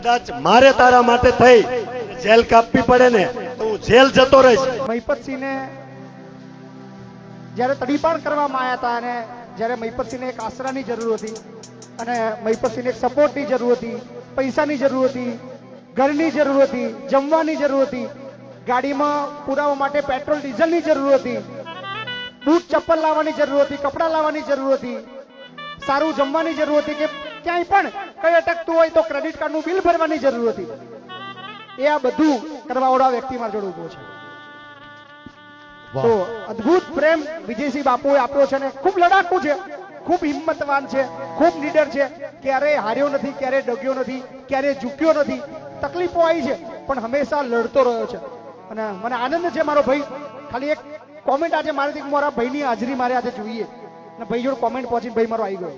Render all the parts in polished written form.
કદાચ મારે તારા માટે થઈ જેલ કાપવી પડે ને તો હું જેલ જતો રહીશ. મહિપતસિંહને જ્યારે તડીપાર કરવામાં આવ્યા હતા અને જ્યારે મહિપતસિંહને એક આશરાની જરૂર હતી અને મહિપતસિંહને એક સપોર્ટની જરૂર હતી, પૈસાની જરૂર હતી, ઘરની જરૂર હતી, જમવાની જરૂર હતી, ગાડીમાં પુરાવા માટે પેટ્રોલ ડીઝલની જરૂર હતી, બૂટ ચપ્પલ લાવવાની જરૂર હતી, કપડાં લાવવાની જરૂર હતી, સારું જમવાની જરૂર હતી કે ક્યાંય પણ કઈ અટકતું હોય તો ક્રેડિટ કાર્ડનું બિલ ભરવાની જરૂર હતી. એ આ બધું કરવાવાળા વ્યક્તિ મારા જોડે ઉભો છે. તો અદ્ભુત પ્રેમ વિજયસિંહ બાપુએ આપ્યો છે ને ખૂબ લડાકુ છે, ખૂબ હિંમતવાન છે, ખૂબ નીડર છે. ક્યારેય હાર્યો નથી, ક્યારેય ડગ્યો નથી, ક્યારેય ઝૂક્યો નથી. તકલીફો આવી છે પણ હંમેશા લડતો રહ્યો છે. અને મને આનંદ છે મારો ભાઈ ખાલી એક કોમેન્ટ આજે મારાથી મારા ભાઈની હાજરી મારે આજે જોઈએ અને ભાઈ જોડે કોમેન્ટ પહોંચીને ભાઈ મારો આવી ગયો.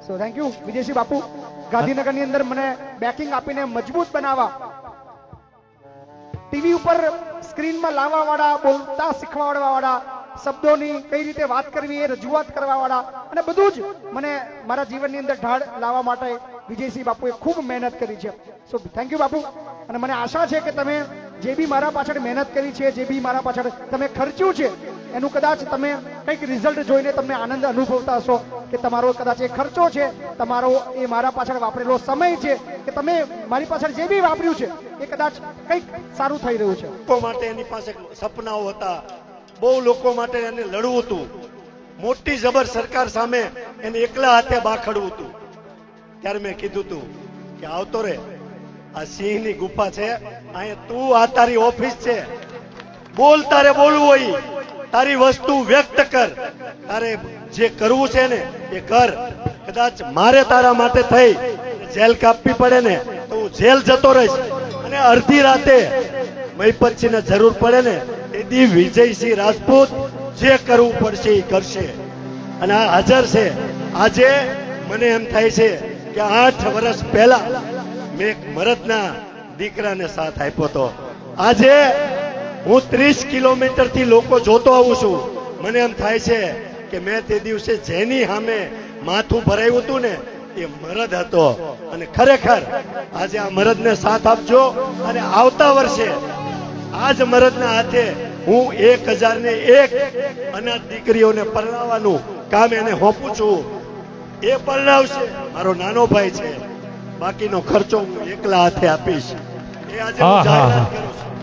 સો થેન્ક યુ વિજયસિંહ બાપુ. ગાંધીનગરની અંદર મને બેકિંગ આપીને મજબૂત બનાવવા, ટીવી ઉપર સ્ક્રીનમાં લાવવા વાળા, બોલતા શીખવાડવા વાળા, શબ્દોની કઈ રીતે વાત કરવી એ રજૂઆત કરવા વાળા અને બધું જ મને મારા જીવનની અંદર ઢાળ લાવવા માટે વિજયસિંહ બાપુએ ખૂબ મહેનત કરી છે. સો થેન્ક યુ બાપુ. અને મને આશા છે કે તમે જે બી મારા પાછળ મહેનત કરી છે, જે બી મારા પાછળ તમે ખર્ચ્યું છે એનું કદાચ તમે કંઈક રિઝલ્ટ જોઈને તમને આનંદ અનુભવતા હશો કે તમારો કદાચ એ ખર્ચો છે, તમારો એ મારા પાછળ વાપરેલો સમય છે કે તમે મારી પાછળ જે બી વાપર્યું છે એ કદાચ કંઈક સારું થઈ રહ્યું છે. લોકો માટે એની પાસે સપનાઓ હતા, બહુ લોકો માટે એને લડવું હતું, મોટી જબર સરકાર સામે એને એકલા હાથે બાખડવું હતું. ત્યારે મેં કીધું હતું કે આવતો રે, આ સિંહની ગુફા છે, અહીંયા તું, આ તારી ઓફિસ છે, બોલ, તારે બોલવું હોય, તારી વસ્તુ વ્યક્ત કર, તારે જે કરવું છે ને એ કર. કદાચ મારે તારા માટે થઈ જેલ કાપવી પડે ને તો હું જેલ જતો રહીશ. અને અડધી રાતે મહિપતસિંહને જરૂર પડે ને તેથી વિજયસિંહ રાજપૂત જે કરવું પડશે એ કરશે. અને આ હાજર છે. આજે મને એમ થાય છે કે 8 વર્ષ પહેલા મેં એક મરદના દીકરાને સાથ આપ્યો હતો. આજે હું 30 કિલોમીટર થી લોકો જોતો આવું છું. મને એમ થાય છે કે મેં તે દિવસે જેની સામે માથું ભરાયું હતું ને એ મરદ હતો. અને ખરેખર આજે આ મરદને સાથ આપજો અને આવતા વર્ષે આજ મરદના હાથે હું 1001 અનાથ દીકરીઓને પરણાવવાનું કામ એને સોંપું છું. એ પરણાવશે, મારો નાનો ભાઈ છે, બાકીનો ખર્ચો હું એકલા હાથે આપીશ. એ આજે હું જાહેરાત કરું છું.